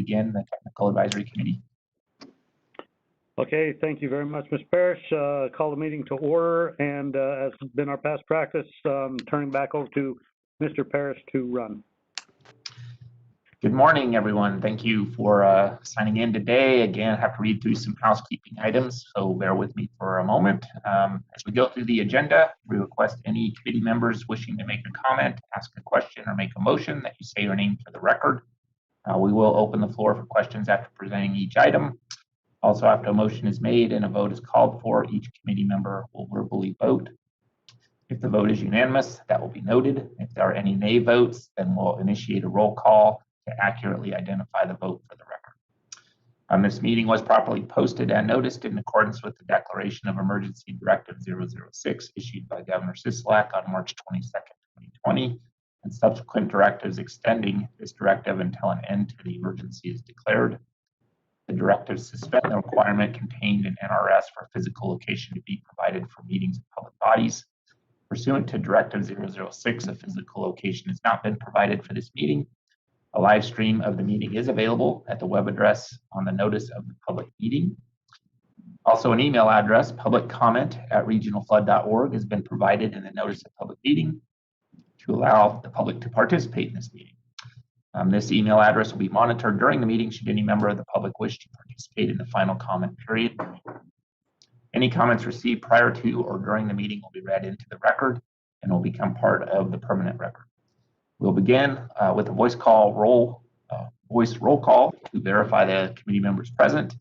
begin the Technical Advisory Committee. Okay, thank you very much, Mr. Parrish. Call the meeting to order, and as has been our past practice, turning back over to Mr. Parrish to run. Good morning, everyone. Thank you for signing in today. Again, I have to read through some housekeeping items, so bear with me for a moment. As we go through the agenda, we request any committee members wishing to make a comment, ask a question, or make a motion that you say your name for the record. We will open the floor for questions after presenting each item. Also, after a motion is made and a vote is called for, each committee member will verbally vote. If the vote is unanimous, that will be noted. If there are any nay votes, then we'll initiate a roll call to accurately identify the vote for the record. This meeting was properly posted and noticed in accordance with the Declaration of Emergency Directive 006 issued by Governor Sisolak on March 22nd, 2020, and subsequent directives extending this directive until an end to the emergency is declared. The directives suspend the requirement contained in NRS for physical location to be provided for meetings of public bodies. Pursuant to Directive 006, a physical location has not been provided for this meeting. A live stream of the meeting is available at the web address on the notice of the public meeting. Also, an email address, publiccomment@regionalflood.org, has been provided in the notice of public meeting to allow the public to participate in this meeting. This email address will be monitored during the meeting should any member of the public wish to participate in the final comment period. Any comments received prior to or during the meeting will be read into the record and will become part of the permanent record. We'll begin with a voice roll call to verify the committee members present.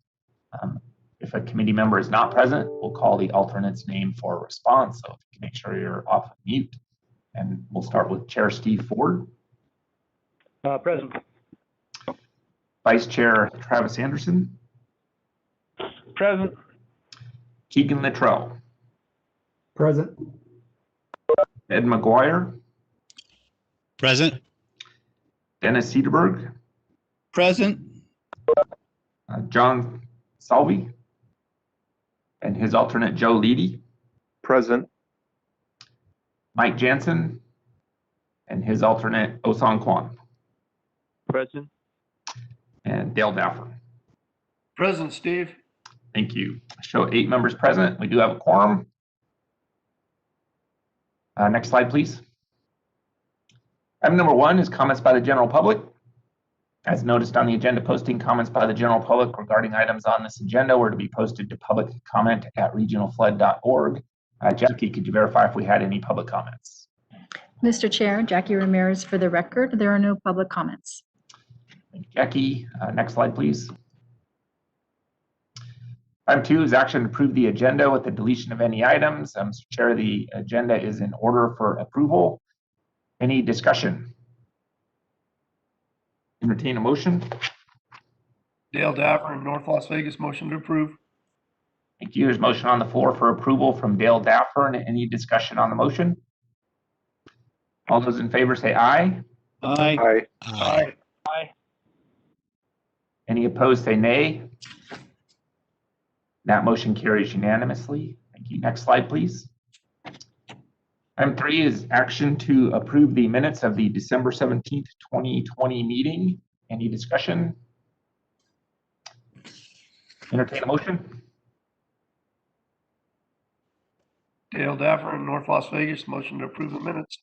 If a committee member is not present, we'll call the alternate's name for a response. So if you can make sure you're off of mute. And we'll start with Chair Steve Ford. Present. Vice Chair Travis Anderson. Present. Keegan Littrell. Present. Ed McGuire. Present. Dennis Cederberg. Present. John Salvi. And his alternate Joe Leedy. Present. Mike Jansen. And his alternate Osong Kwan. Present. And Dale Daffer. Present, Steve. Thank you. I show 8 members present. We do have a quorum. Next slide, please. Item number 1 is comments by the general public. As noticed on the agenda posting, comments by the general public regarding items on this agenda were to be posted to publiccomment@regionalflood.org. Jackie, could you verify if we had any public comments? Mr. Chair, Jackie Ramirez for the record. There are no public comments. Thank you, Jackie. Next slide, please. Item 2 is action to approve the agenda with the deletion of any items. Mr. Chair, the agenda is in order for approval. Any discussion? Entertain a motion. Dale Daffer in North Las Vegas, motion to approve. Thank you. There's a motion on the floor for approval from Dale Daffer. And any discussion on the motion? All those in favor say aye. Aye. Aye. Aye. Aye. Any opposed say nay. That motion carries unanimously. Thank you. Next slide, please. Item 3 is action to approve the minutes of the December 17th, 2020 meeting. Any discussion? Entertain a motion. Dale Daffer in North Las Vegas, motion to approve the minutes.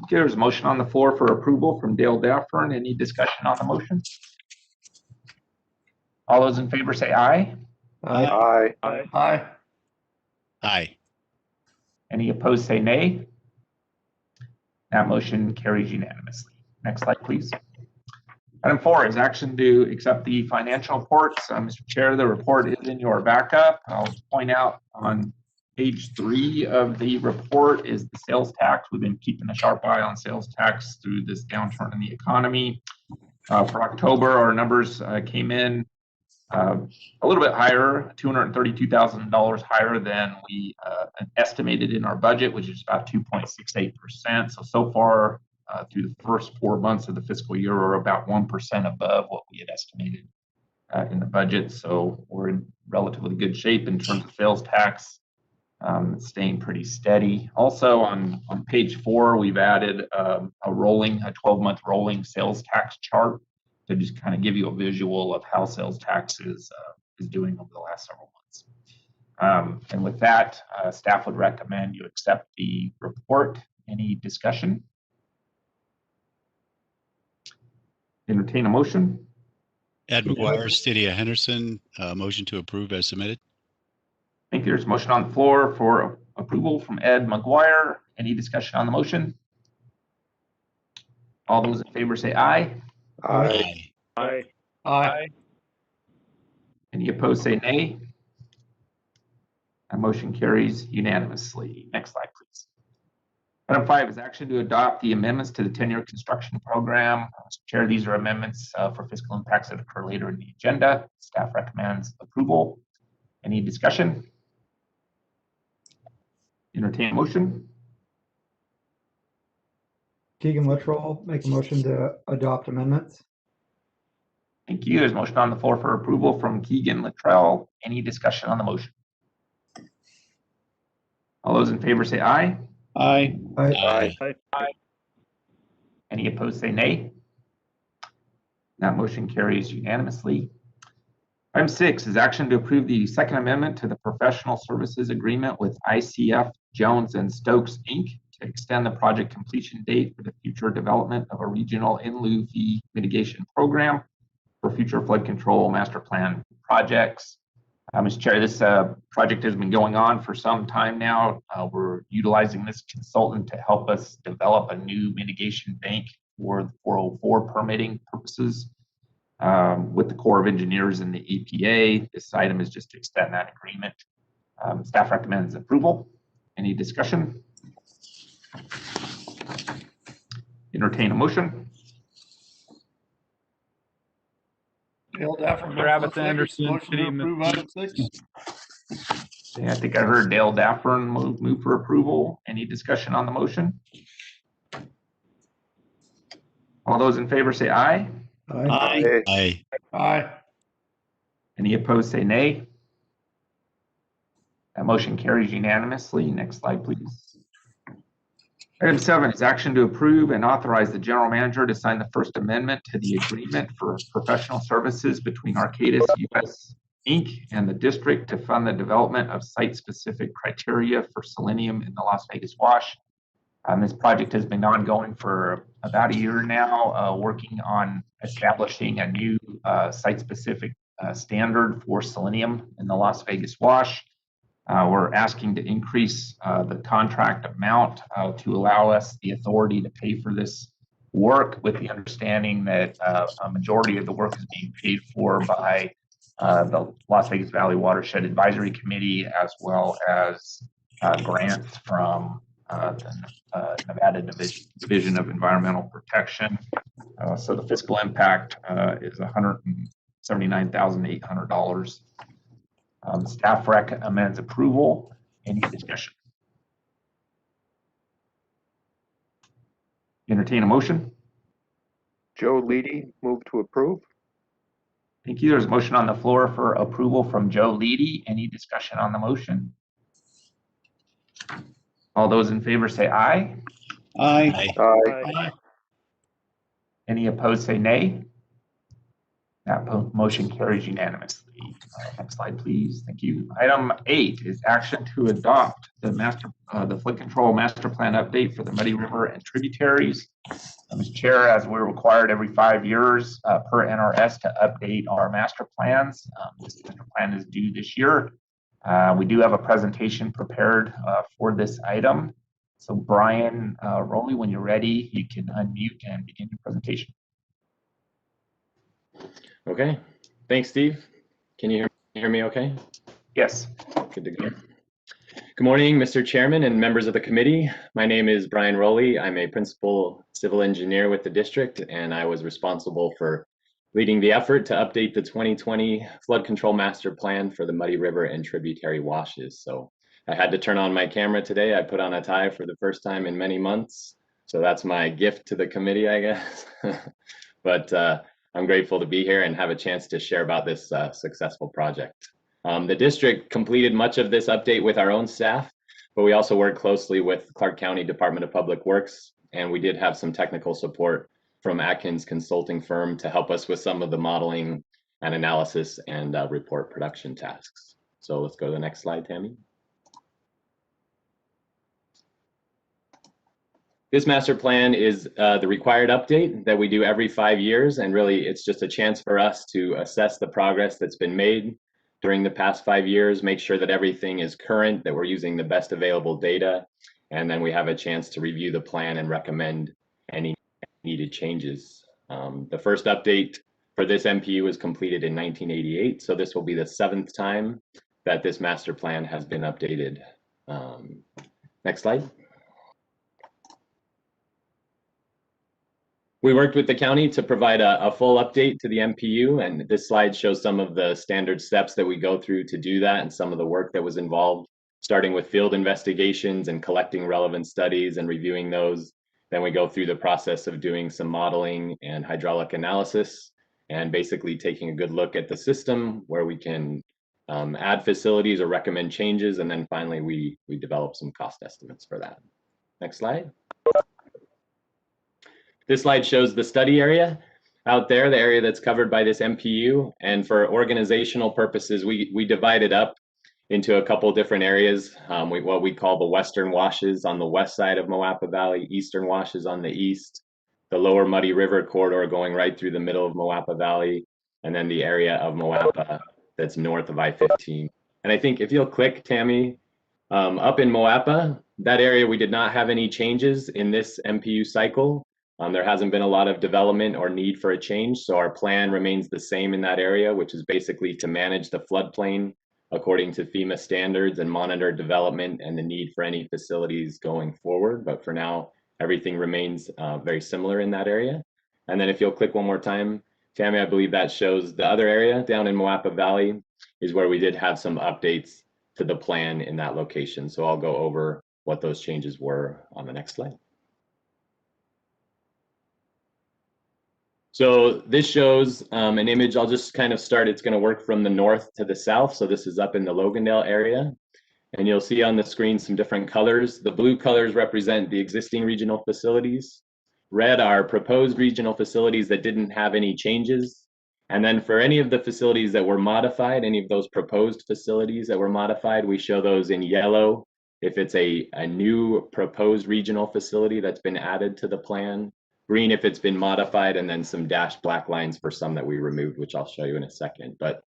There's a motion on the floor for approval from Dale Daffer. Any discussion on the motion? All those in favor say aye. Aye. Aye. Aye. Aye. Any opposed say nay. That motion carries unanimously. Next slide, please. Item 4 is action to accept the financial reports. Mr. Chair, the report is in your backup. I'll point out on page 3 of the report is the sales tax. We've been keeping a sharp eye on sales tax through this downturn in the economy. For October, our numbers came in a little bit higher, $232,000 higher than we estimated in our budget, which is about 2.68%. So far, through the first 4 months of the fiscal year, we're about 1% above what we had estimated in the budget. So we're in relatively good shape in terms of sales tax, staying pretty steady. Also on page 4, we've added a 12-month rolling sales tax chart. to just kind of give you a visual of how sales tax is doing over the last several months. And with that, staff would recommend you accept the report. Any discussion? Entertain a motion. Ed McGuire, City of Henderson, motion to approve as submitted. Thank you. There's a motion on the floor for approval from Ed McGuire. Any discussion on the motion? All those in favor say aye. Aye. Aye. Aye. Any opposed say nay. That motion carries unanimously. Next slide, please. Item 5 is action to adopt the amendments to the 10-year construction program. Mr. Chair, these are amendments for fiscal impacts that occur later in the agenda. Staff recommends approval. Any discussion? Entertain a motion. Keegan Littrell, make a motion to adopt amendments. Thank you. There's a motion on the floor for approval from Keegan Littrell. Any discussion on the motion? All those in favor say aye. Aye. Aye. Aye. Any opposed say nay. That motion carries unanimously. Item 6 is action to approve the second amendment to the professional services agreement with ICF Jones and Stokes, Inc. to extend the project completion date for the future development of a regional in lieu fee mitigation program for future flood control master plan projects. Mr. Chair, this project has been going on for some time now. We're utilizing this consultant to help us develop a new mitigation bank for the 404 permitting purposes with the Corps of Engineers and the EPA. This item is just to extend that agreement. Staff recommends approval. Any discussion? Entertain a motion. Dale Daffer. Travis Anderson, Motion to City approve item 6. I think I heard Dale Daffern move for approval. Any discussion on the motion? All those in favor say aye. Aye. Aye. Aye. Any opposed say nay. That motion carries unanimously. Next slide, please. Item 7 is action to approve and authorize the general manager to sign the first amendment to the agreement for professional services between Arcadis US Inc. and the district to fund the development of site-specific criteria for selenium in the Las Vegas Wash. This project has been ongoing for about a year now, working on establishing a new site-specific standard for selenium in the Las Vegas Wash. We're asking to increase the contract amount to allow us the authority to pay for this work, with the understanding that a majority of the work is being paid for by the Las Vegas Valley Watershed Advisory Committee, as well as grants from the Nevada Division of Environmental Protection. So the fiscal impact is $179,800. Staff recommends approval. Any discussion? Entertain a motion. Joe Leedy, move to approve. Thank you. There's a motion on the floor for approval from Joe Leedy. Any discussion on the motion? All those in favor say aye. Aye. Aye. Any opposed say nay. That motion carries unanimously. Next slide, please. Thank you. Item 8 is action to adopt the flood control master plan update for the Muddy River and tributaries. Mr. Chair, as we're required every 5 years per NRS to update our master plans. This master plan is due this year. We do have a presentation prepared for this item. So Brian Rowley, when you're ready, you can unmute and begin your presentation. Okay, thanks, Steve. Can you hear me okay? Yes. Good to go. Good morning, Mr. Chairman and members of the committee. My name is Brian Rowley. I'm a principal civil engineer with the district, and I was responsible for leading the effort to update the 2020 flood control master plan for the Muddy River and tributary washes. So I had to turn on my camera today. I put on a tie for the first time in many months. So that's my gift to the committee, I guess. But I'm grateful to be here and have a chance to share about this successful project. The district completed much of this update with our own staff, but we also worked closely with Clark County Department of Public Works, and we did have some technical support from Atkins Consulting Firm to help us with some of the modeling and analysis and report production tasks. So let's go to the next slide, Tammy. This master plan is the required update that we do every 5 years, and really it's just a chance for us to assess the progress that's been made during the past 5 years, make sure that everything is current, that we're using the best available data, and then we have a chance to review the plan and recommend any needed changes. The first update for this MPU was completed in 1988, so this will be the 7th time that this master plan has been updated. Next slide. We worked with the county to provide a full update to the MPU, and this slide shows some of the standard steps that we go through to do that and some of the work that was involved, starting with field investigations and collecting relevant studies and reviewing those. Then we go through the process of doing some modeling and hydraulic analysis and basically taking a good look at the system where we can add facilities or recommend changes. And then finally, we develop some cost estimates for that. Next slide. This slide shows the study area out there, the area that's covered by this MPU. And for organizational purposes, we divide it up into a couple different areas, what we call the Western Washes on the west side of Moapa Valley, Eastern Washes on the east, the Lower Muddy River corridor going right through the middle of Moapa Valley, and then the area of Moapa that's north of I-15. And I think if you'll click, Tammy, up in Moapa, that area, we did not have any changes in this MPU cycle. There hasn't been a lot of development or need for a change, so our plan remains the same in that area, which is basically to manage the floodplain according to FEMA standards and monitor development and the need for any facilities going forward. But for now, everything remains very similar in that area. And then if you'll click one more time, Tammy, I believe that shows the other area down in Moapa Valley is where we did have some updates to the plan in that location. So I'll go over what those changes were on the next slide. So this shows an image. I'll just kind of start. It's going to work from the north to the south. So this is up in the Logandale area. And you'll see on the screen some different colors. The blue colors represent the existing regional facilities. Red are proposed regional facilities that didn't have any changes. And then for any of the facilities that were modified, any of those proposed facilities that were modified, we show those in yellow if it's a new proposed regional facility that's been added to the plan. Green if it's been modified, and then some dashed black lines for some that we removed, which I'll show you in a second. But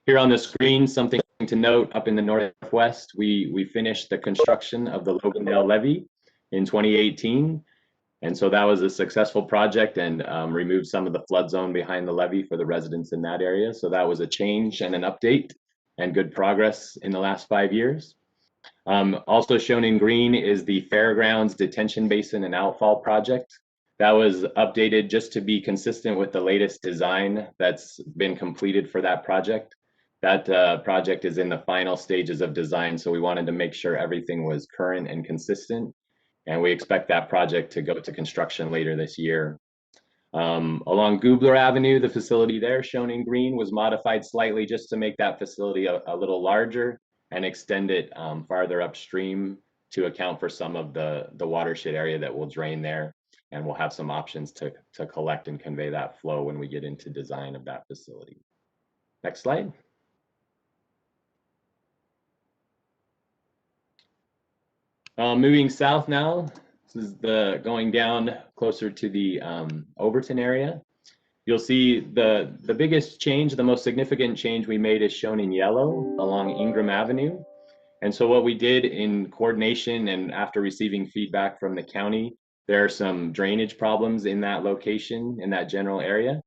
here on the screen, something to note, up in the northwest, we finished the construction of the Logandale levee in 2018. And so that was a successful project and removed some of the flood zone behind the levee for the residents in that area. So that was a change and an update and good progress in the last 5 years. Also shown in green is the Fairgrounds Detention Basin and Outfall project. That was updated just to be consistent with the latest design that's been completed for that project. That project is in the final stages of design, so we wanted to make sure everything was current and consistent. And we expect that project to go to construction later this year. Along Goobler Avenue, the facility there shown in green was modified slightly just to make that facility a little larger and extend it farther upstream to account for some of the watershed area that will drain there. And we'll have some options to collect and convey that flow when we get into design of that facility. Next slide. Moving south now, this is going down closer to the Overton area. You'll see the biggest change, the most significant change we made is shown in yellow along Ingram Avenue. And so what we did in coordination and after receiving feedback from the county, there are some drainage problems in that location, in that general area.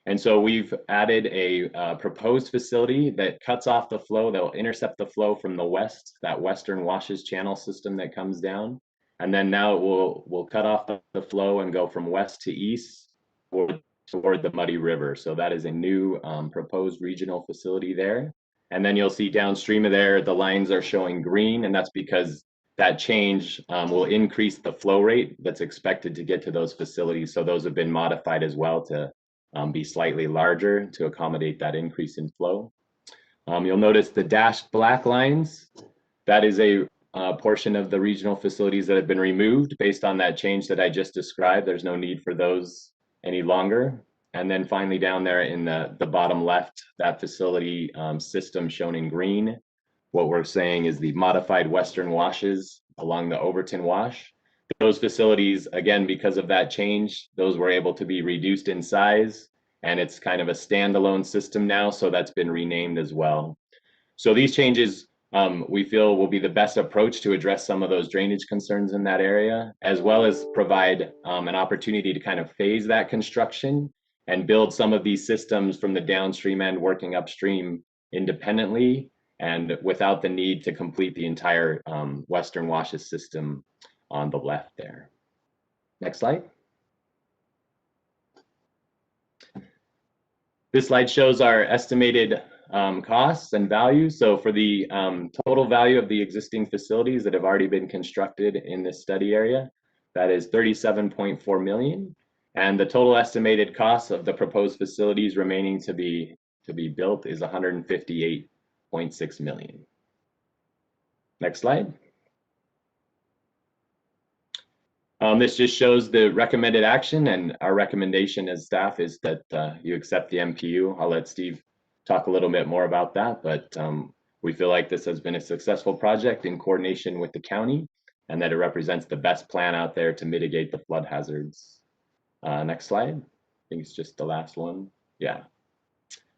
And so we've added a proposed facility that cuts off the flow, that will intercept the flow from the west, that Western Washes channel system that comes down. And then now it will cut off the flow and go from west to east toward the Muddy River. So that is a new proposed regional facility there. And then you'll see downstream of there, the lines are showing green, and that's because that change will increase the flow rate that's expected to get to those facilities. So those have been modified as well to be slightly larger to accommodate that increase in flow. You'll notice the dashed black lines. That is a portion of the regional facilities that have been removed based on that change that I just described. There's no need for those any longer. And then finally down there in the bottom left, that facility system shown in green, what we're saying is the modified western washes along the Overton Wash. Those facilities, again, because of that change, those were able to be reduced in size, and it's kind of a standalone system now, so that's been renamed as well. So these changes we feel will be the best approach to address some of those drainage concerns in that area, as well as provide an opportunity to kind of phase that construction and build some of these systems from the downstream end working upstream independently and without the need to complete the entire Western Washes system on the left there. Next slide. This slide shows our estimated costs and values. So for the total value of the existing facilities that have already been constructed in this study area, that is 37.4 million. And the total estimated cost of the proposed facilities remaining to be built is 158.6 million. Next slide. This just shows the recommended action, and our recommendation as staff is that you accept the MPU. I'll let Steve talk a little bit more about that, but we feel like this has been a successful project in coordination with the county and that it represents the best plan out there to mitigate the flood hazards. Next slide. I think it's just the last one. Yeah.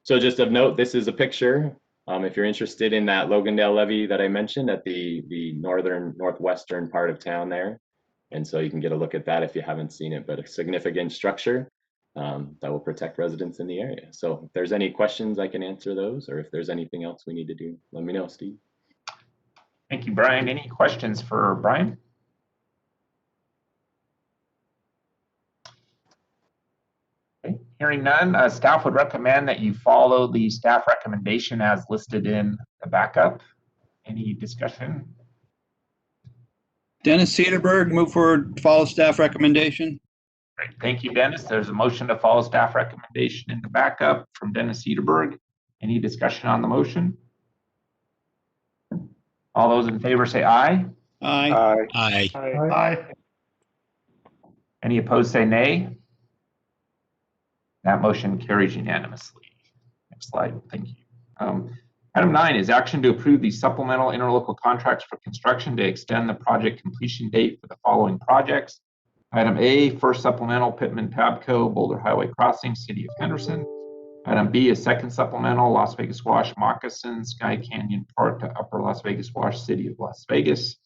So just of note, this is a picture. If you're interested in that Logandale levee that I mentioned at the northwestern part of town there. And so you can get a look at that if you haven't seen it, but a significant structure that will protect residents in the area. So if there's any questions, I can answer those, or if there's anything else we need to do, let me know, Steve. Thank you, Brian. Any questions for Brian? Okay. Hearing none, staff would recommend that you follow the staff recommendation as listed in the backup. Any discussion? Dennis Cedarberg, move forward, follow staff recommendation. Great. Thank you, Dennis. There's a motion to follow staff recommendation in the backup from Dennis Cedarberg. Any discussion on the motion? All those in favor say aye. Aye. Aye. Aye. Any opposed say nay. That motion carries unanimously. Next slide. Thank you. Item 9 is action to approve the supplemental interlocal contracts for construction to extend the project completion date for the following projects. Item A, first supplemental Pittman Tabco, Boulder Highway Crossing, City of Henderson. Item B is second supplemental Las Vegas Wash Moccasin, Sky Canyon Park to Upper Las Vegas Wash, City of Las Vegas.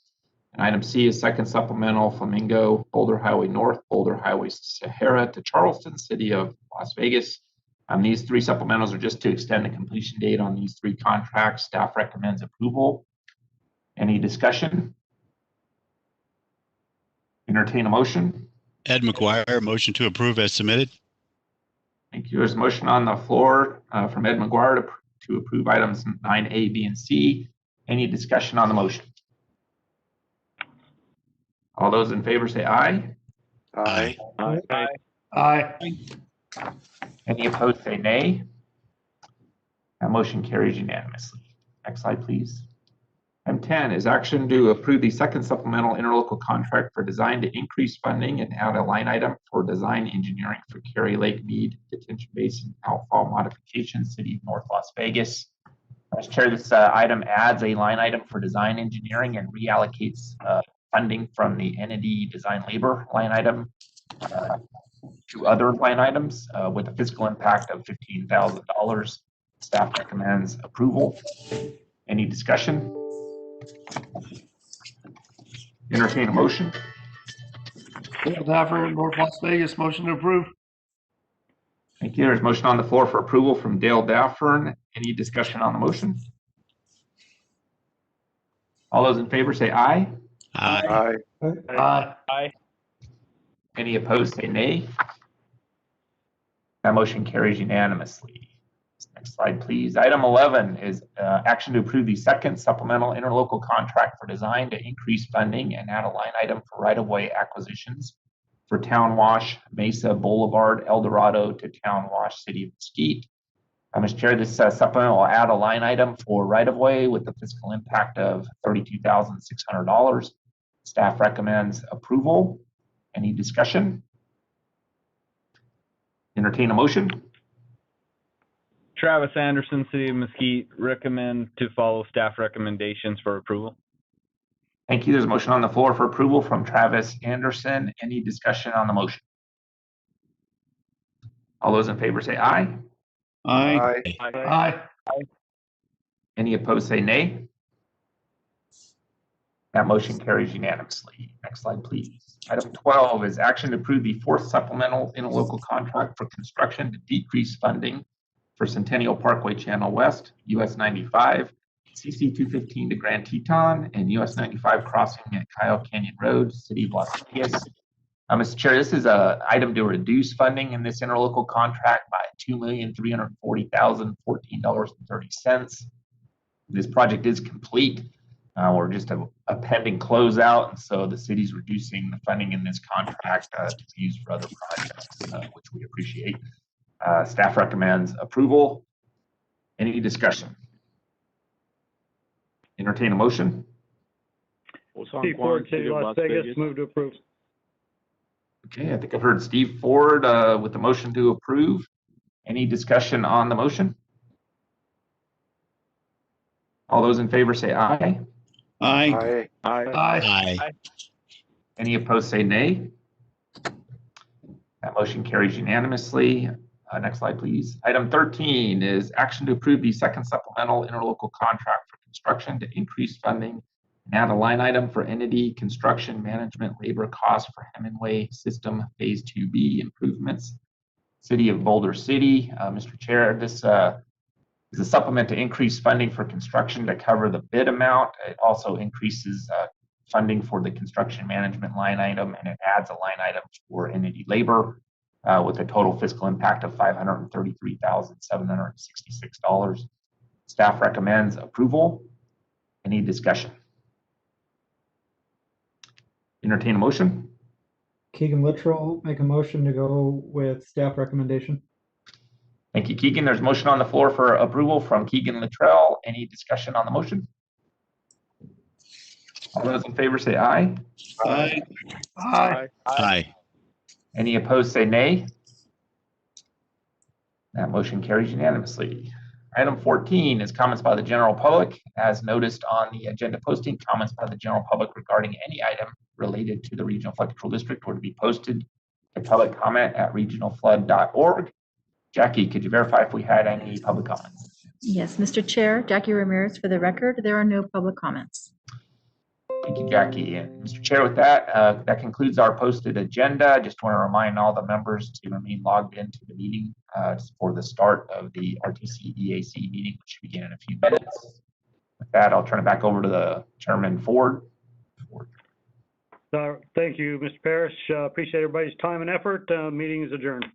And item C is second supplemental Flamingo, Boulder Highway North, Boulder Highway Sahara to Charleston, City of Las Vegas. These 3 supplementals are just to extend the completion date on these 3 contracts. Staff recommends approval. Any discussion? Entertain a motion. Ed McGuire, motion to approve as submitted. Thank you. There's a motion on the floor from Ed McGuire to approve items 9A, B, and C. Any discussion on the motion? All those in favor say aye. Aye. Aye. Any opposed say nay. That motion carries unanimously. Next slide, please. Item 10 is action to approve the second supplemental interlocal contract for design to increase funding and add a line item for design engineering for Cary Lake Mead Detention Basin outfall modification, City of North Las Vegas. As chair, this item adds a line item for design engineering and reallocates funding from the entity design labor line item to other line items with a fiscal impact of $15,000. Staff recommends approval. Any discussion? Entertain a motion. Dale Daffer, North Las Vegas, motion to approve. Thank you. There's a motion on the floor for approval from Dale Daffern. Any discussion on the motion? All those in favor say aye. Aye. Aye. Any opposed say nay. That motion carries unanimously. Next slide, please. Item 11 is action to approve the second supplemental interlocal contract for design to increase funding and add a line item for right-of-way acquisitions for Town Wash, Mesa Boulevard, El Dorado to Town Wash, City of Mesquite. Mr. Chair, this supplement will add a line item for right-of-way with a fiscal impact of $32,600. Staff recommends approval. Any discussion? Entertain a motion. Travis Anderson, City of Mesquite, recommend to follow staff recommendations for approval. Thank you. There's a motion on the floor for approval from Travis Anderson. Any discussion on the motion? All those in favor say aye. Aye. Aye. Any opposed say nay. That motion carries unanimously. Next slide, please. Item 12 is action to approve the fourth supplemental interlocal contract for construction to decrease funding for Centennial Parkway Channel West, US 95, CC 215 to Grand Teton, and US 95 crossing at Kyle Canyon Road, City of Las Vegas. Mr. Chair, this is an item to reduce funding in this interlocal contract by $2,340,014.30. This project is complete. We're just a pending closeout, and so the city's reducing the funding in this contract to be used for other projects, which we appreciate. Staff recommends approval. Any discussion? Entertain a motion. Steve Ford, City of Las Vegas, move to approve. Okay, I think I've heard Steve Ford with the motion to approve. Any discussion on the motion? All those in favor say aye. Aye. Aye. Any opposed say nay. That motion carries unanimously. Next slide, please. Item 13 is action to approve the second supplemental interlocal contract for construction to increase funding and add a line item for entity construction management labor costs for Hemingway System Phase 2B improvements. City of Boulder City. Mr. Chair, this is a supplement to increase funding for construction to cover the bid amount. It also increases funding for the construction management line item, and it adds a line item for entity labor with a total fiscal impact of $533,766. Staff recommends approval. Any discussion? Entertain a motion. Keegan Littrell, make a motion to go with staff recommendation. Thank you, Keegan. There's a motion on the floor for approval from Keegan Littrell. Any discussion on the motion? All those in favor say aye. Aye. Aye. Any opposed say nay. That motion carries unanimously. Item 14 is comments by the general public. As noticed on the agenda posting, comments by the general public regarding any item related to the Regional Flood Control District were to be posted to public comment at regionalflood.org. Jackie, could you verify if we had any public comments? Yes, Mr. Chair, Jackie Ramirez, for the record, there are no public comments. Thank you, Jackie. And Mr. Chair, with that, that concludes our posted agenda. I just want to remind all the members to remain logged into the meeting for the start of the RTC EAC meeting, which should begin in a few minutes. With that, I'll turn it back over to the Chairman Ford. Thank you, Mr. Parrish. Appreciate everybody's time and effort. Meeting is adjourned.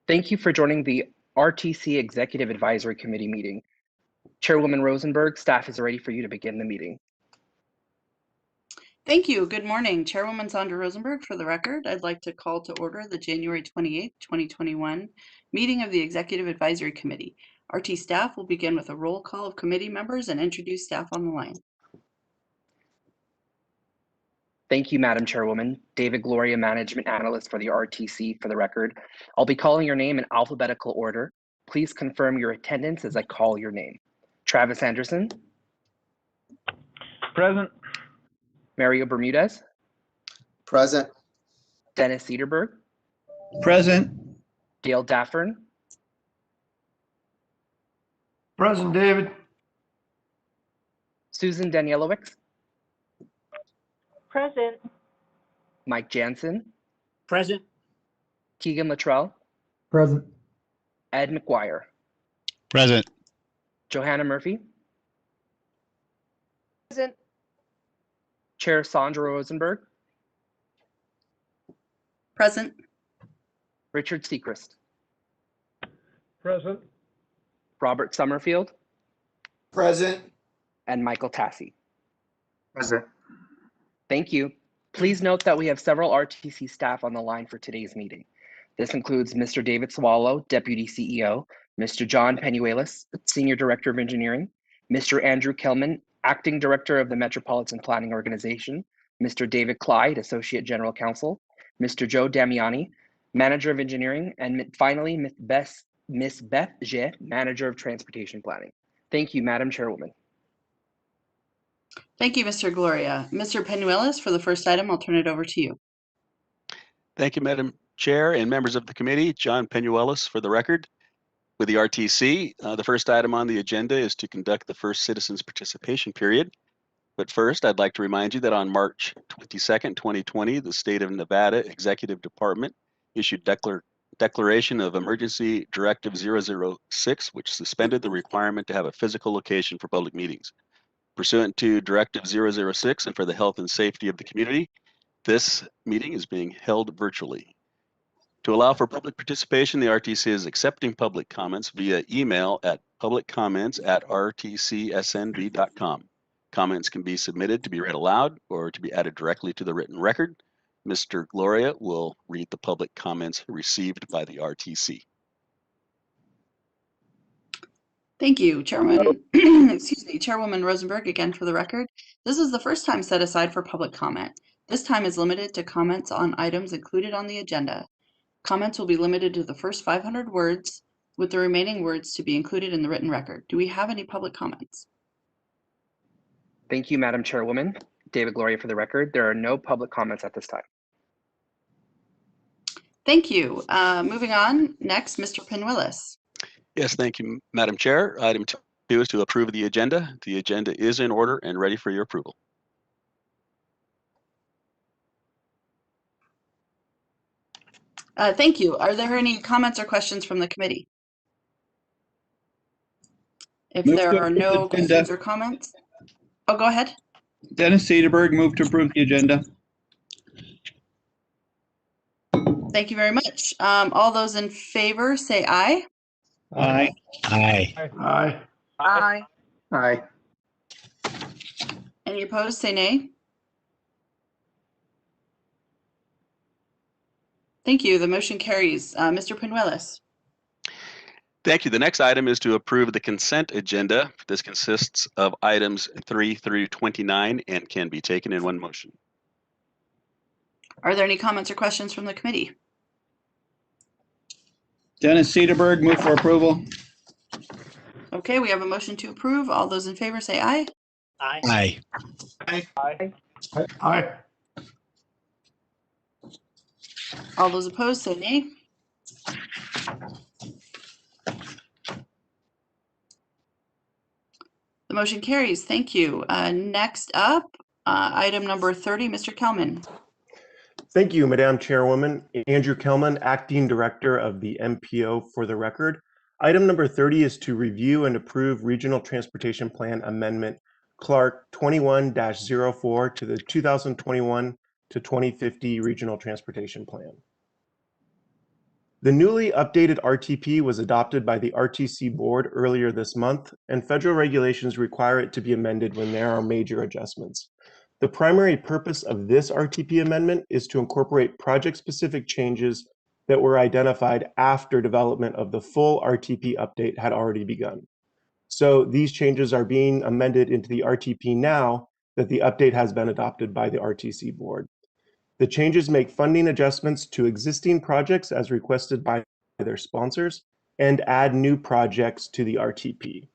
Thank you for joining the RTC Executive Advisory Committee meeting. Chairwoman Rosenberg, staff is ready for you to begin the meeting. Thank you. Good morning. Chairwoman Sandra Rosenberg. For the record, I'd like to call to order the January 28th, 2021 meeting of the Executive Advisory Committee. RT staff will begin with a roll call of committee members and introduce staff on the line. Thank you, Madam Chairwoman. David Gloria, Management Analyst for the RTC. For the record, I'll be calling your name in alphabetical order. Please confirm your attendance as I call your name. Travis Anderson. Present. Mario Bermudez. Present. Dennis Cederberg. Present. Dale Daffern. Present, David. Susan Danielowicz. Present. Mike Jansen. Present. Keegan Luttrell. Present. Ed McGuire. Present. Johanna Murphy. Present. Chair Sandra Rosenberg. Present. Richard Sechrist. Present. Robert Summerfield. Present. And Michael Tassi. Present. Thank you. Please note that we have several RTC staff on the line for today's meeting. This includes Mr. David Swallow, Deputy CEO, Mr. John Penuelas, Senior Director of Engineering, Mr. Andrew Kelman, Acting Director of the Metropolitan Planning Organization, Mr. David Clyde, Associate General Counsel, Mr. Joe Damiani, Manager of Engineering, and finally, Ms. Beth Jay, Manager of Transportation Planning. Thank you, Madam Chairwoman. Thank you, Mr. Gloria. Mr. Penuelas, for the first item, I'll turn it over to you. Thank you, Madam Chair and members of the committee. John Penuelas for the record. With the RTC, the first item on the agenda is to conduct the first citizens participation period. But first, I'd like to remind you that on March 22nd, 2020, the State of Nevada Executive Department issued Declaration of Emergency Directive 006, which suspended the requirement to have a physical location for public meetings. Pursuant to Directive 006 and for the health and safety of the community, this meeting is being held virtually. To allow for public participation, the RTC is accepting public comments via email at publiccomments@rtcsnv.com. Comments can be submitted to be read aloud or to be added directly to the written record. Mr. Gloria will read the public comments received by the RTC. Thank you, Chairwoman. Chairwoman Rosenberg, again for the record. This is the first time set aside for public comment. This time is limited to comments on items included on the agenda. Comments will be limited to the first 500 words, with the remaining words to be included in the written record. Do we have any public comments? Thank you, Madam Chairwoman. David Gloria for the record. There are no public comments at this time. Thank you. Moving on, next, Mr. Penuelas. Yes, thank you, Madam Chair. Item 2 is to approve the agenda. The agenda is in order and ready for your approval. Thank you. Are there any comments or questions from the committee? If there are no questions or comments, oh, go ahead. Dennis Cederberg, move to approve the agenda. Thank you very much. All those in favor say aye. Aye. Aye. Aye. Aye. Aye. Any opposed, say nay. Thank you. The motion carries. Mr. Penuelas. Thank you. The next item is to approve the consent agenda. This consists of items 3 through 29 and can be taken in one motion. Are there any comments or questions from the committee? Dennis Cederberg, move for approval. Okay, we have a motion to approve. All those in favor say aye. Aye. Aye. Aye. All those opposed say nay. The motion carries. Thank you. Next up, item number 30, Mr. Kelman. Thank you, Madam Chairwoman. Andrew Kelman, Acting Director of the MPO for the record. Item number 30 is to review and approve Regional Transportation Plan Amendment Clark 21-04 to the 2021 to 2050 Regional Transportation Plan. The newly updated RTP was adopted by the RTC board earlier this month, and federal regulations require it to be amended when there are major adjustments. The primary purpose of this RTP amendment is to incorporate project-specific changes that were identified after development of the full RTP update had already begun. So these changes are being amended into the RTP now that the update has been adopted by the RTC board. The changes make funding adjustments to existing projects as requested by their sponsors and add new projects to the RTP.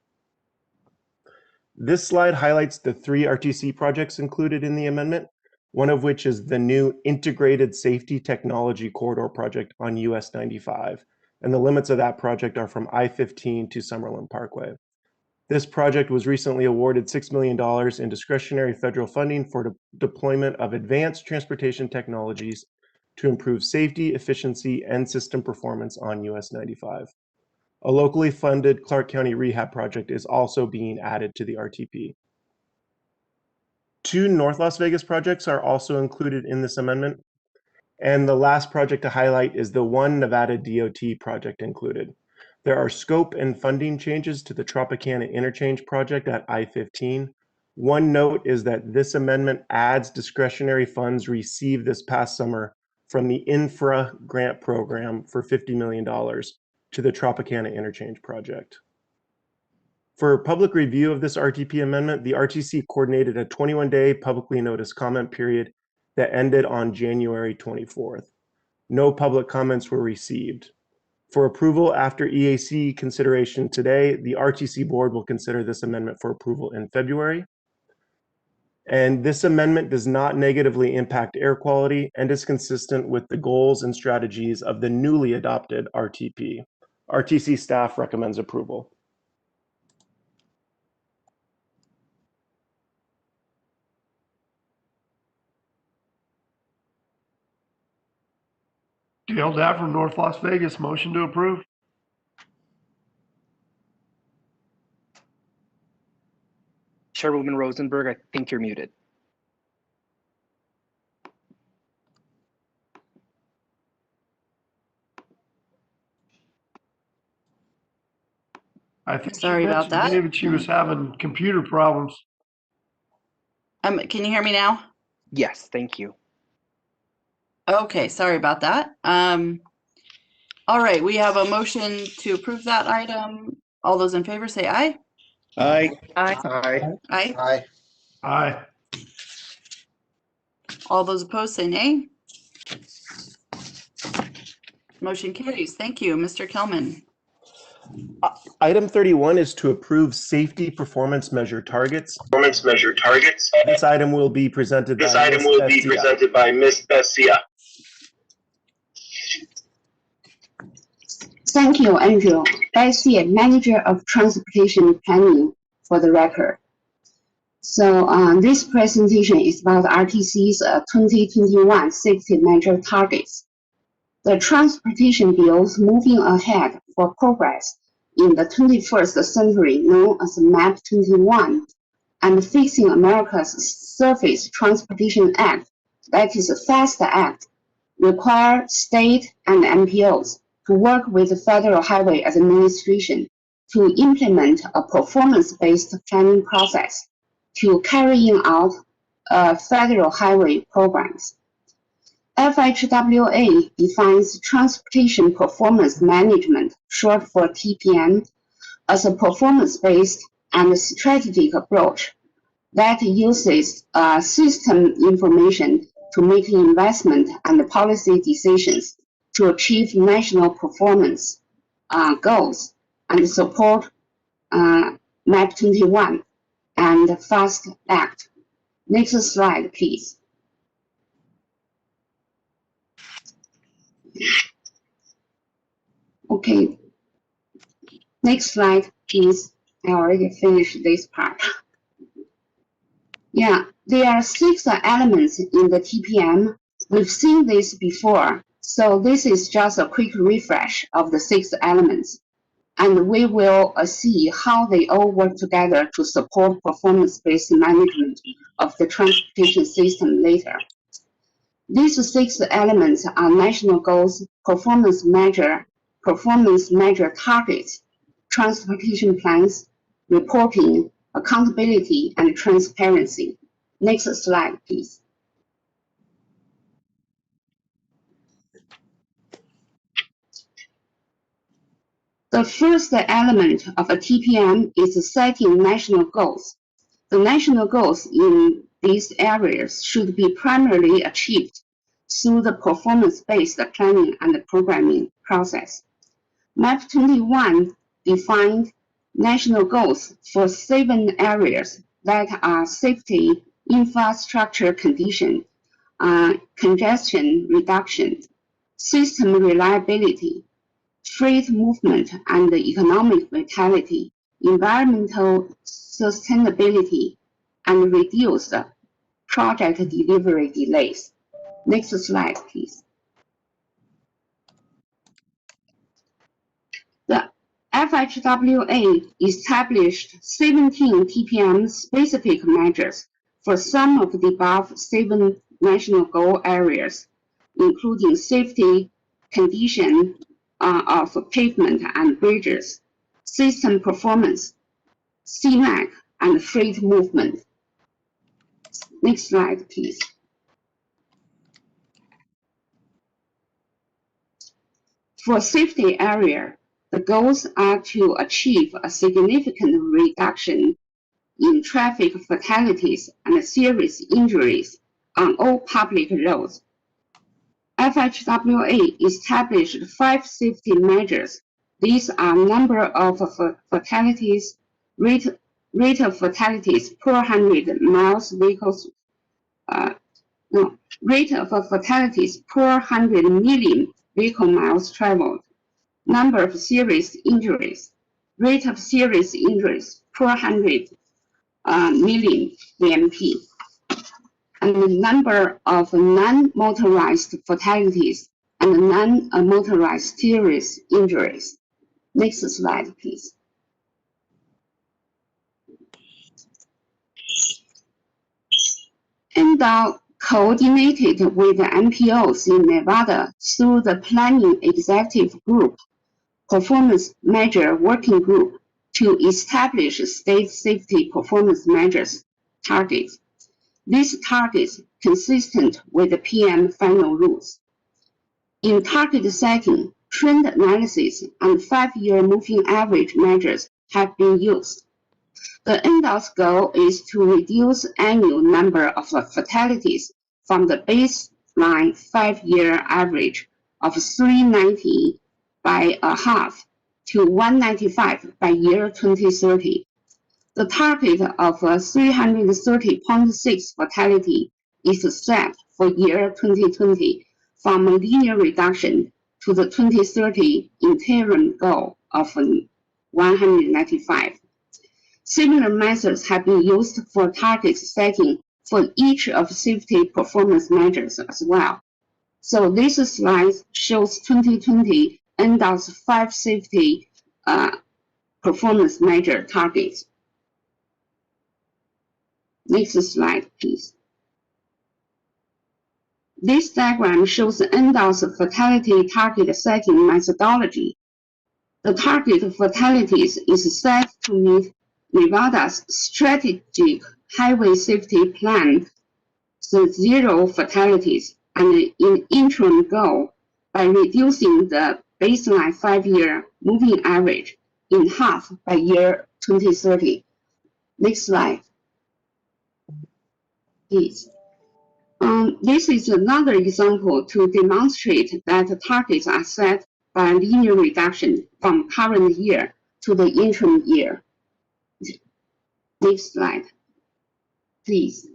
This slide highlights the 3 RTC projects included in the amendment, one of which is the new Integrated Safety Technology Corridor project on US 95, and the limits of that project are from I-15 to Summerlin Parkway. This project was recently awarded $6 million in discretionary federal funding for deployment of advanced transportation technologies to improve safety, efficiency, and system performance on US 95. A locally funded Clark County rehab project is also being added to the RTP. 2 North Las Vegas projects are also included in this amendment. And the last project to highlight is the one Nevada DOT project included. There are scope and funding changes to the Tropicana Interchange project at I-15. One note is that this amendment adds discretionary funds received this past summer from the Infra Grant Program for $50 million to the Tropicana Interchange project. For public review of this RTP amendment, the RTC coordinated a 21-day publicly noticed comment period that ended on January 24th. No public comments were received. For approval after EAC consideration today, the RTC board will consider this amendment for approval in February. And this amendment does not negatively impact air quality and is consistent with the goals and strategies of the newly adopted RTP. RTC staff recommends approval. Dale Daffer, North Las Vegas, motion to approve. Chairwoman Rosenberg, I think you're muted. I think Sorry about that. David, she was having computer problems. Can you hear me now? Yes, thank you. Okay, sorry about that. All right, we have a motion to approve that item. All those in favor say aye. Aye. Aye. Aye. Aye. Aye. Aye. All those opposed say nay. Motion carries. Thank you, Mr. Kelman. Item 31 is to approve safety performance measure targets. This item will be presented by Ms. Bessia. Thank you, Andrew. Bessia, Manager of Transportation Planning, for the record. So this presentation is about RTC's 2021 safety measure targets. The transportation bills moving ahead for progress in the 21st century, known as MAP 21, and Fixing America's Surface Transportation Act, that is the FAST Act, require state and MPOs to work with the Federal Highway Administration to implement a performance-based planning process to carrying out federal highway programs. FHWA defines Transportation Performance Management, short for TPM, as a performance-based and strategic approach that uses system information to make investment and policy decisions to achieve national performance goals and support MAP 21 and FAST Act. Next slide, please. Okay, next slide, please. I already finished this part. Yeah, there are 6 elements in the TPM. We've seen this before, so this is just a quick refresh of the 6 elements. And we will see how they all work together to support performance-based management of the transportation system later. These 6 elements are national goals, performance measure targets, transportation plans, reporting, accountability, and transparency. Next slide, please. The first element of a TPM is setting national goals. The national goals in these areas should be primarily achieved through the performance-based planning and programming process. Map 21 defined national goals for 7 areas that are safety, infrastructure condition, congestion reduction, system reliability, freight movement and economic vitality, environmental sustainability, and reduce project delivery delays. Next slide, please. The FHWA established 17 TPM-specific measures for some of the above 7 national goal areas, including safety, condition of pavement and bridges, system performance, CMAC, and freight movement. Next slide, please. For safety area, the goals are to achieve a significant reduction in traffic fatalities and serious injuries on all public roads. FHWA established 5 safety measures. These are number of fatalities, rate of fatalities per 100 miles vehicles, rate of fatalities per 100 million vehicle miles traveled, number of serious injuries, rate of serious injuries per 100 million VMP, and the number of non-motorized fatalities and non-motorized serious injuries. Next slide, please. NDOT coordinated with the MPOs in Nevada through the Planning Executive Group Performance Measure Working Group to establish state safety performance measures targets. These targets consistent with the PM final rules. In target setting, trend analysis and 5-year moving average measures have been used. The NDOT's goal is to reduce annual number of fatalities from the baseline 5-year average of 390 by a half to 195 by year 2030. The target of 330.6 fatality is set for year 2020 from a linear reduction to the 2030 interim goal of 195. Similar methods have been used for target setting for each of safety performance measures as well. So this slide shows 2020 NDOT's 5 safety performance measure targets. Next slide, please. This diagram shows NDOT's fatality target setting methodology. The target fatalities is set to meet Nevada's strategic highway safety plan, so 0 fatalities, and an interim goal by reducing the baseline 5-year moving average in half by year 2030. Next slide, please. This is another example to demonstrate that targets are set by a linear reduction from current year to the interim year. Next slide, please.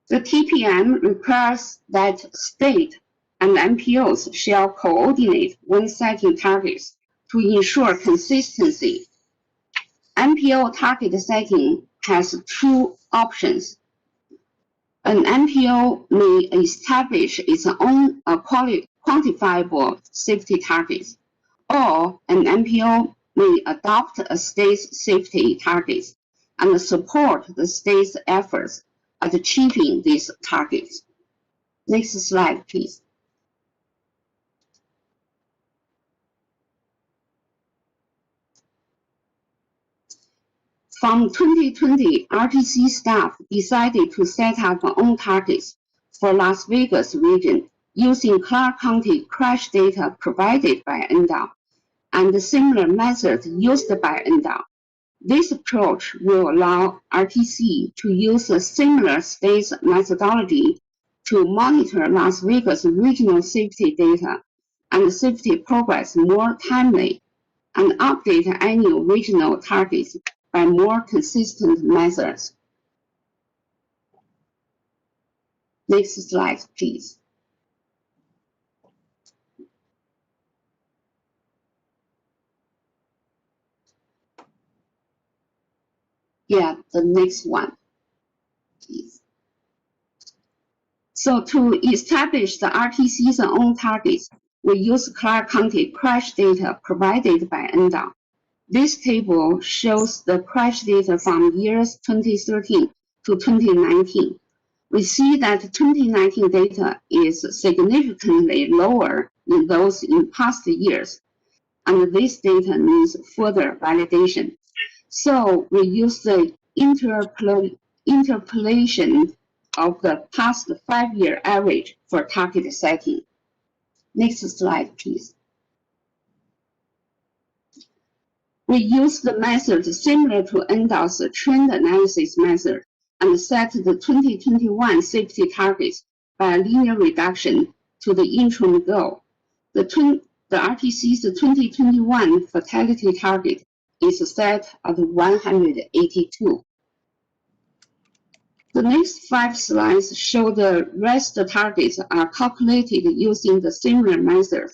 The TPM requires that state and MPOs shall coordinate when setting targets to ensure consistency. MPO target setting has 2 options. An MPO may establish its own quantifiable safety targets, or an MPO may adopt a state's safety targets and support the state's efforts at achieving these targets. Next slide, please. From 2020, RTC staff decided to set up own targets for Las Vegas region using Clark County crash data provided by NDOT and similar methods used by NDOT. This approach will allow RTC to use a similar state methodology to monitor Las Vegas regional safety data and safety progress more timely and update annual regional targets by more consistent methods. Next slide, please. Yeah, the next one, please. So to establish the RTC's own targets, we use Clark County crash data provided by NDOT. This table shows the crash data from years 2013 to 2019. We see that 2019 data is significantly lower than those in past years, and this data needs further validation. So we use the interpolation of the past 5-year average for target setting. Next slide, please. We use the method similar to NDOT's trend analysis method and set the 2021 safety targets by a linear reduction to the interim goal. The RTC's 2021 fatality target is set at 182. The next 5 slides show the rest targets are calculated using the similar method.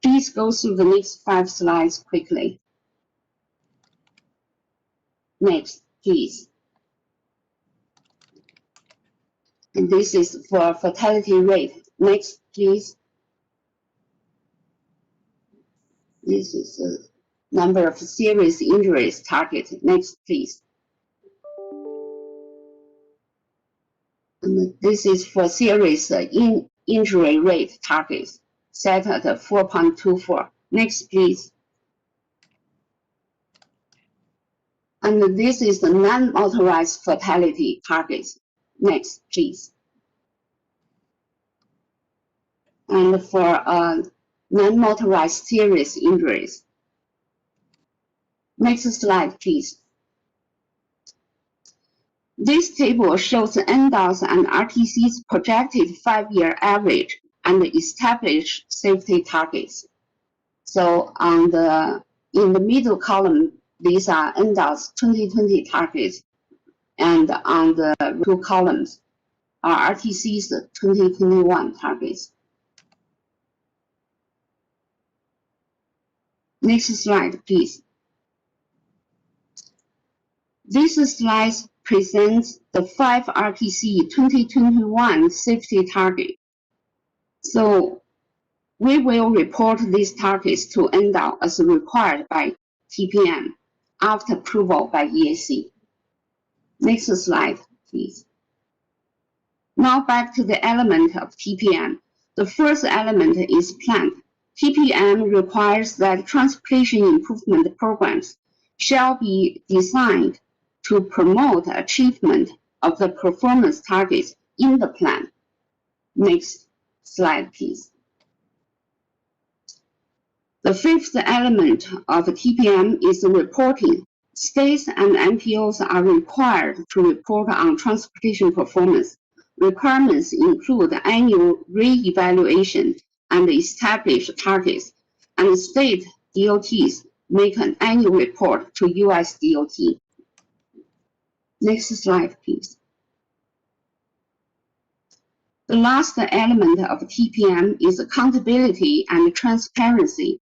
Please go through the next 5 slides quickly. Next, please. And this is for fatality rate. Next, please. This is the number of serious injuries target. Next, please. And this is for serious injury rate targets set at 4.24. Next, please. And this is the non-motorized fatality targets. Next, please. And for non-motorized serious injuries. Next slide, please. This table shows NDOT's and RTC's projected 5-year average and established safety targets. So in the middle column, these are NDOT's 2020 targets, and on the 2 columns are RTC's 2021 targets. Next slide, please. This slide presents the 5 RTC 2021 safety targets. So we will report these targets to NDOT as required by TPM after approval by EAC. Next slide, please. Now back to the element of TPM. The first element is plant. TPM requires that transportation improvement programs shall be designed to promote achievement of the performance targets in the plan. Next slide, please. The 5th element of TPM is reporting. States and MPOs are required to report on transportation performance. Requirements include annual re-evaluation and establish targets, and state DOTs make an annual report to US DOT. Next slide, please. The last element of TPM is accountability and transparency.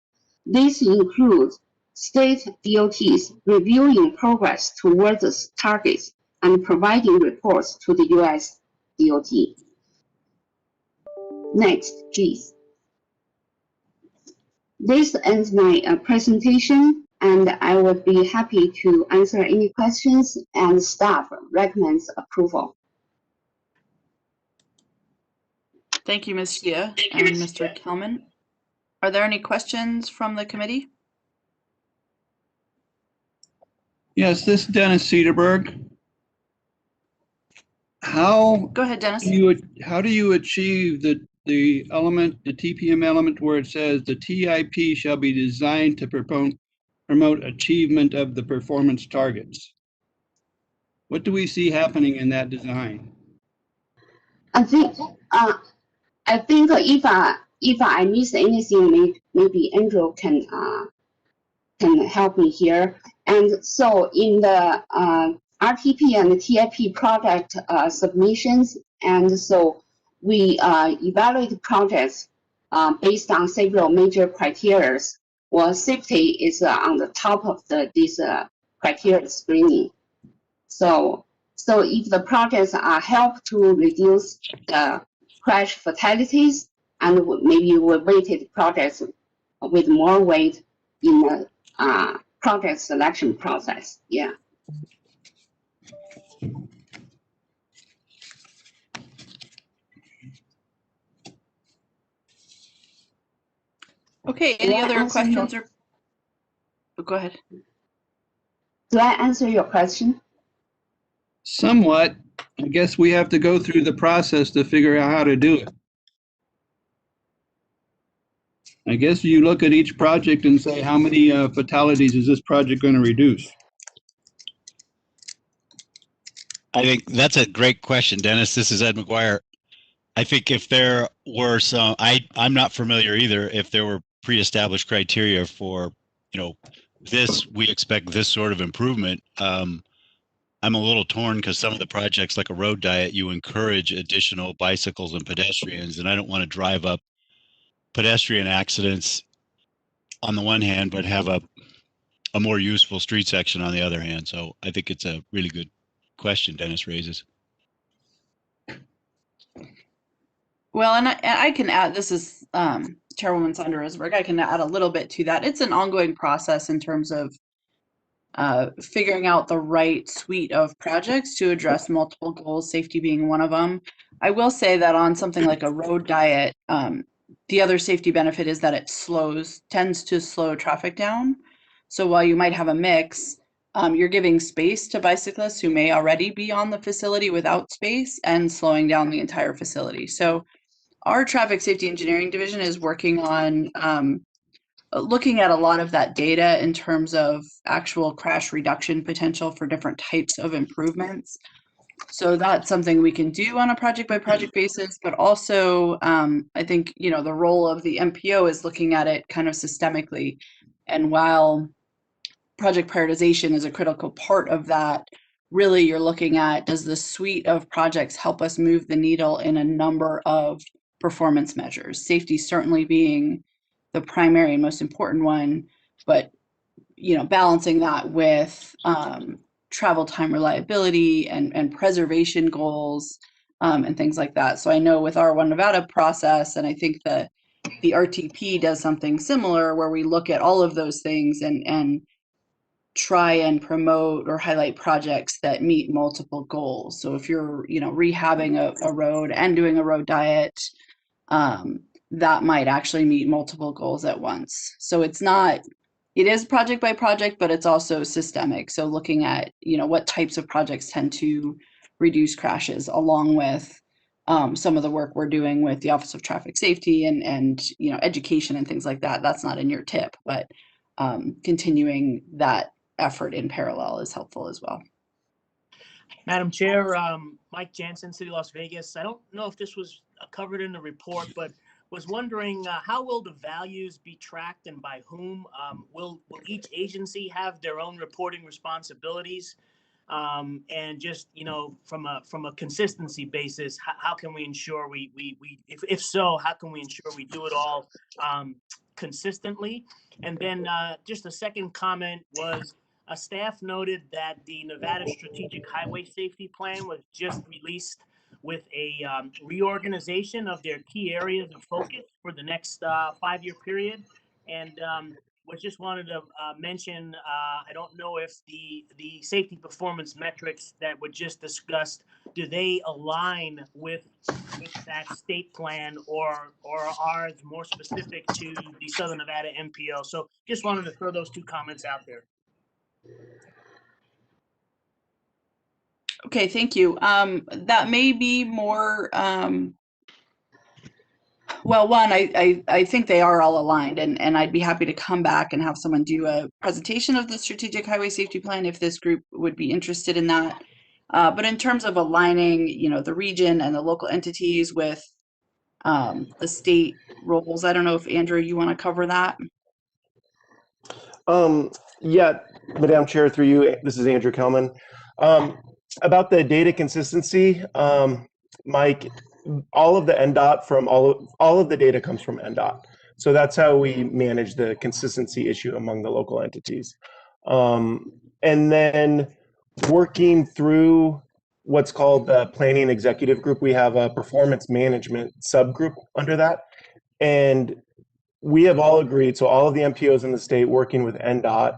This includes state DOTs reviewing progress towards the targets and providing reports to the US DOT. Next, please. This ends my presentation, and I would be happy to answer any questions, and staff recommends approval. Thank you, Ms. Gia and Mr. Kelman. Are there any questions from the committee? Yes, this is Dennis Cedarberg. Go ahead, Dennis. How do you achieve the element, the TPM element where it says the TIP shall be designed to promote achievement of the performance targets? What do we see happening in that design? I think if I miss anything, maybe Andrew can help me here. And so in the RTP and the TIP product submissions, and so we evaluate projects based on several major criteria. Well, safety is on the top of this criteria screening. So if the projects help to reduce the crash fatalities, and maybe we weighted projects with more weight in the project selection process. Yeah. Okay, any other questions or go ahead. Do I answer your question? Somewhat. I guess we have to go through the process to figure out how to do it. I guess you look at each project and say, how many fatalities is this project going to reduce? I think that's a great question, Dennis. This is Ed McGuire. I think if there were some, I'm not familiar either, if there were pre-established criteria for, this, we expect this sort of improvement. I'm a little torn because some of the projects like a road diet, you encourage additional bicycles and pedestrians, and I don't want to drive up pedestrian accidents on the one hand, but have a more useful street section on the other hand. So I think it's a really good question Dennis raises. Well, and I can add, this is Chairwoman Sandra Rosenberg, I can add a little bit to that. It's an ongoing process in terms of figuring out the right suite of projects to address multiple goals, safety being one of them. I will say that on something like a road diet, the other safety benefit is that it tends to slow traffic down. So while you might have a mix, you're giving space to bicyclists who may already be on the facility without space and slowing down the entire facility. So our traffic safety engineering division is working on looking at a lot of that data in terms of actual crash reduction potential for different types of improvements. So that's something we can do on a project by project basis, but also I think, the role of the MPO is looking at it kind of systemically. And while project prioritization is a critical part of that, really you're looking at, does the suite of projects help us move the needle in a number of performance measures, safety certainly being the primary and most important one, but balancing that with travel time reliability and preservation goals and things like that. So I know with our One Nevada process, and I think that the RTP does something similar where we look at all of those things and try and promote or highlight projects that meet multiple goals. So if you're, rehabbing a road and doing a road diet, that might actually meet multiple goals at once. So it is project by project, but it's also systemic. So looking at, what types of projects tend to reduce crashes, along with some of the work we're doing with the Office of Traffic Safety and education and things like that. That's not in your tip, but continuing that effort in parallel is helpful as well. Madam Chair, Mike Jansen, City Las Vegas. I don't know if this was covered in the report, but was wondering how will the values be tracked and by whom? Will each agency have their own reporting responsibilities? And just, from a consistency basis, how can we ensure if so, how can we ensure we do it all consistently? And then just a second comment was, staff noted that the Nevada Strategic Highway Safety Plan was just released with a reorganization of their key areas of focus for the next 5-year period. And just wanted to mention, I don't know if the safety performance metrics that were just discussed, do they align with with that state plan, or are ours more specific to the Southern Nevada MPO? So just wanted to throw those two comments out there. Okay, thank you. That may be more, well, one, I think they are all aligned, and I'd be happy to come back and have someone do a presentation of the strategic highway safety plan if this group would be interested in that. But in terms of aligning, the region and the local entities with the state roles, I don't know if Andrew, you want to cover that? Yeah, Madam Chair, through you, this is Andrew Kelman. About the data consistency, Mike, all of the NDOT from all of the data comes from NDOT. So that's how we manage the consistency issue among the local entities. And then working through what's called the planning executive group, we have a performance management subgroup under that. And we have all agreed, so all of the MPOs in the state working with NDOT,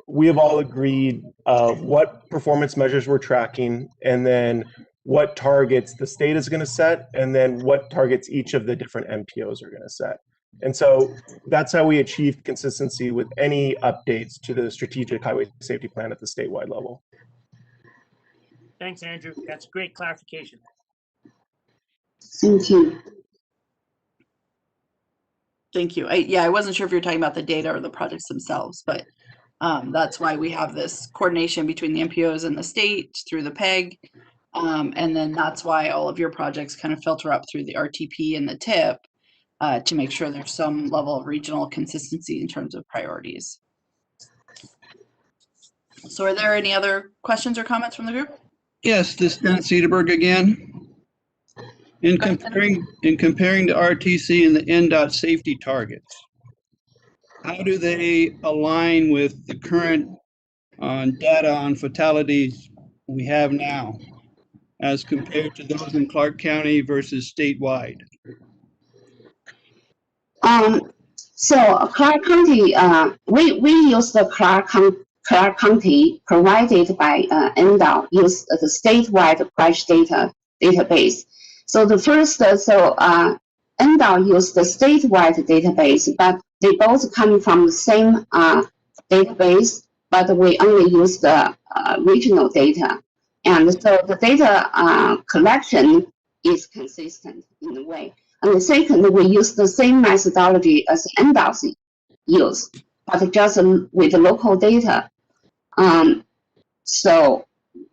we have all agreed what performance measures we're tracking, and then what targets the state is going to set, and then what targets each of the different MPOs are going to set. And so that's how we achieve consistency with any updates to the strategic highway safety plan at the statewide level. Thanks, Andrew. That's great clarification. Thank you. Thank you. I wasn't sure if you were talking about the data or the projects themselves, but that's why we have this coordination between the MPOs and the state through the PEG. And then that's why all of your projects kind of filter up through the RTP and the TIP to make sure there's some level of regional consistency in terms of priorities. So are there any other questions or comments from the group? Yes, this is Dennis Cedarberg again. In comparing the RTC and the NDOT safety targets, how do they align with the current data on fatalities we have now as compared to those in Clark County versus statewide? So Clark County, we use the Clark County provided by NDOT, use the statewide crash data database. So the first, NDOT used the statewide database, but they both come from the same database, but we only use the regional data. And so the data collection is consistent in a way. And the second, we use the same methodology as NDOT use, but just with the local data. So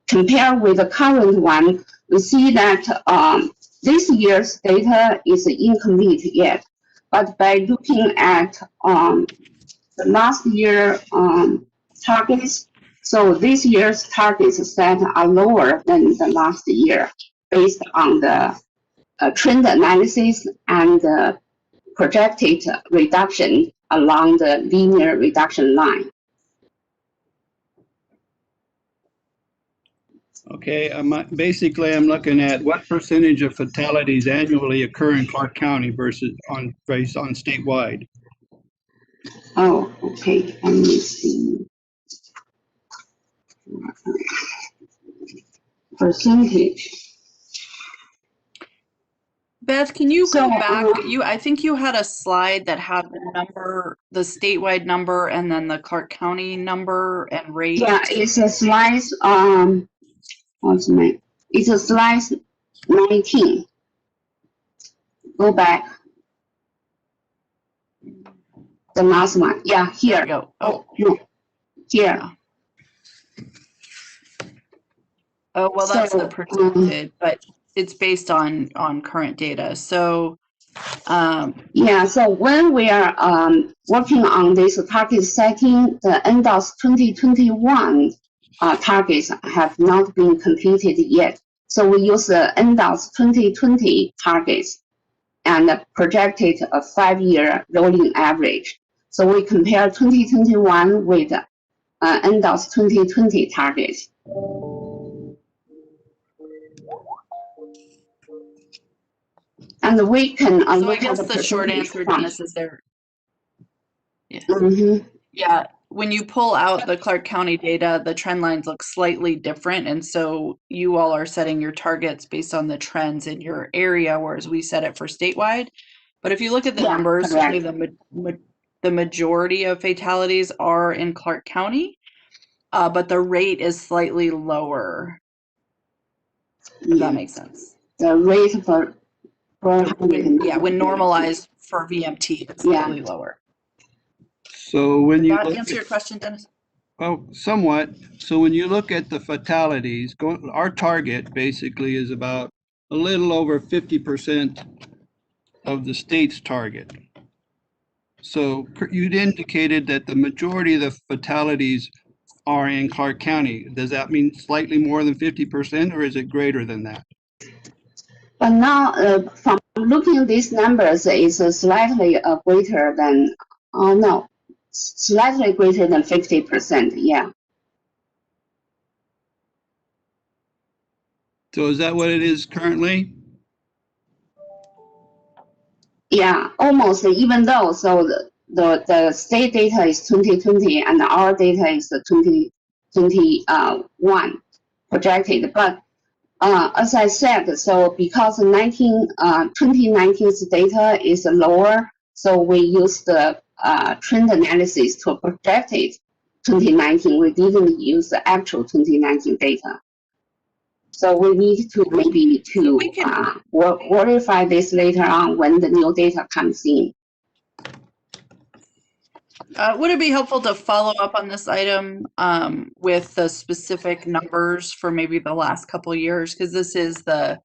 compare with the current one, we see that this year's data is incomplete yet. But by looking at the last year targets, so this year's targets set are lower than the last year based on the trend analysis and projected reduction along the linear reduction line. Okay, basically I'm looking at what percentage of fatalities annually occur in Clark County versus based on statewide. Oh, okay. Let me see. Percentage. Beth, can you go back? I think you had a slide that had the number, the statewide number, and then the Clark County number and rate. Yeah, it's a slide. It's a slide 19. Go back. The last one. Yeah, here. There we go. Oh, no. Here. Oh, well, that's the projected, but it's based on current data. So, yeah. So when we are working on this target setting, the NDOT's 2021 targets have not been completed yet. So we use the NDOT's 2020 targets and projected a 5-year rolling average. So we compare 2021 with NDOT's 2020 targets. And we can so I guess the short answer, Dennis, is there. Yeah. Mm-hmm. Yeah. when you pull out the Clark County data, the trend lines look slightly different. And so you all are setting your targets based on the trends in your area, whereas we set it for statewide. But if you look at the numbers, certainly the majority of fatalities are in Clark County, but the rate is slightly lower. If that makes sense. The rate for when normalized for VMT, it's slightly lower. So when Did you that look answer at, your question, Dennis? well, somewhat. So when you look at the fatalities, our target basically is about a little over 50% of the state's target. So you'd indicated that the majority of the fatalities are in Clark County. Does that mean slightly more than 50%, or is it greater than that? But now, from looking at these numbers, it's slightly greater than, oh no, slightly greater than 50%, yeah. So is that what it is currently? Yeah, almost, even though, so the state data is 2020 and our data is 2021 projected. But as I said, so because 2019's data is lower, so we use the trend analysis to project it 2019. We didn't use the actual 2019 data. So we need to maybe to verify this later on when the new data comes in. Would it be helpful to follow up on this item with the specific numbers for maybe the last couple of years? Because this is the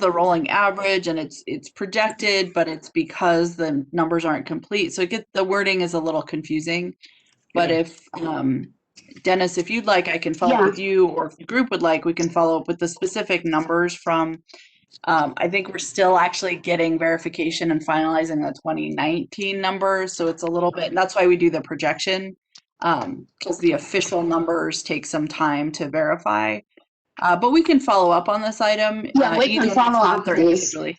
rolling average, and it's projected, but it's because the numbers aren't complete. So the wording is a little confusing. But if Dennis, if you'd like, I can follow up with you, or if the group would like, we can follow up with the specific numbers from. I think we're still actually getting verification and finalizing the 2019 numbers, so it's a little bit. That's why we do the projection, because the official numbers take some time to verify. But we can follow up on this item. Yeah, we can follow up or individually.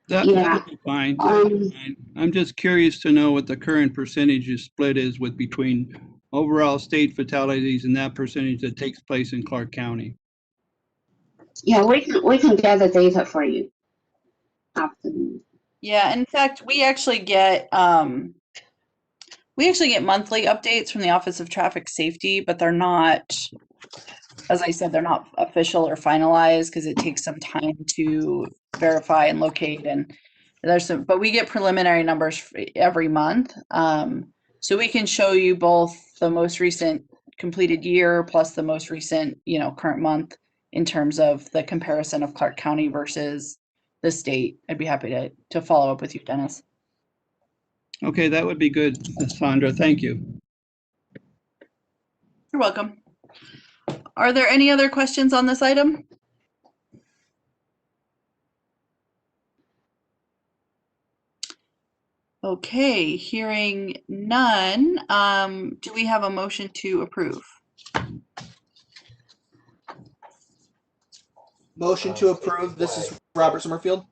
That would be fine. I'm just curious to know what the current percentage split is between overall state fatalities and that percentage that takes place in Clark County. Yeah, we can get the data for you. Yeah, in fact, we actually get monthly updates from the Office of Traffic Safety, but they're not, as I said, they're not official or finalized because it takes some time to verify and locate. And but we get preliminary numbers every month. So we can show you both the most recent completed year plus the most recent, current month in terms of the comparison of Clark County versus the state. I'd be happy to follow up with you, Dennis. Okay, that would be good, Sandra. Thank you. You're welcome. Are there any other questions on this item? Okay, hearing none, do we have a motion to approve? Motion to approve. This is Robert Summerfield.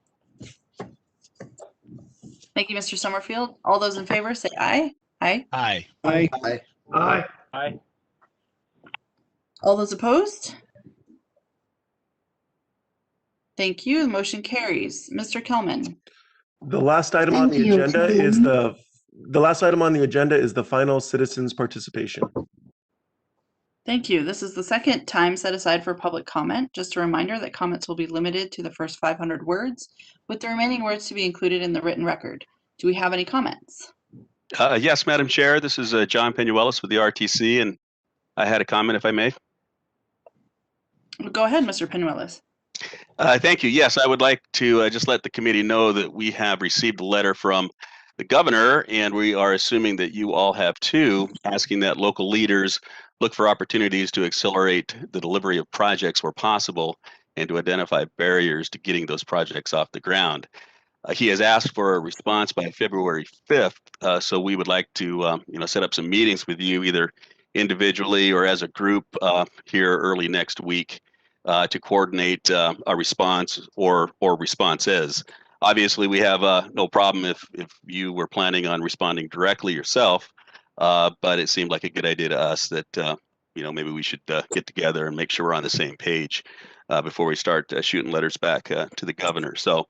Thank you, Mr. Summerfield. All those in favor say aye. Aye. Aye. Aye. Aye. Aye. Aye. All those opposed? Thank you. The motion carries. Mr. Kelman. The last item on the agenda is the final citizens participation. Thank you. This is the second time set aside for public comment. Just a reminder that comments will be limited to the first 500 words, with the remaining words to be included in the written record. Do we have any comments? Yes, Madam Chair. This is John Penuelos with the RTC, and I had a comment, if I may. Go ahead, Mr. Penuelos. Thank you. Yes, I would like to just let the committee know that we have received a letter from the governor, and we are assuming that you all have too, asking that local leaders look for opportunities to accelerate the delivery of projects where possible and to identify barriers to getting those projects off the ground. He has asked for a response by February 5th, so we would like to set up some meetings with you either individually or as a group here early next week to coordinate a response or responses. Obviously, we have no problem if you were planning on responding directly yourself, but it seemed like a good idea to us that maybe we should get together and make sure we're on the same page before we start shooting letters back to the governor. So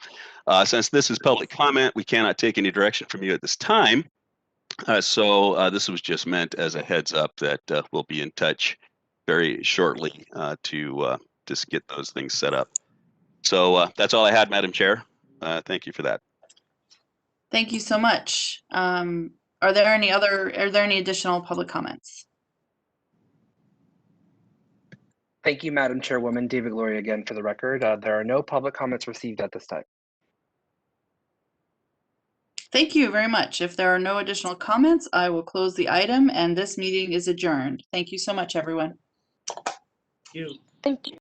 since this is public comment, we cannot take any direction from you at this time. So this was just meant as a heads up that we'll be in touch very shortly to just get those things set up. So that's all I had, Madam Chair. Thank you for that. Thank you so much. Are there any additional public comments? Thank you, Madam Chairwoman. David Gloria again for the record. There are no public comments received at this time. Thank you very much. If there are no additional comments, I will close the item and this meeting is adjourned. Thank you so much, everyone. You. Thank you.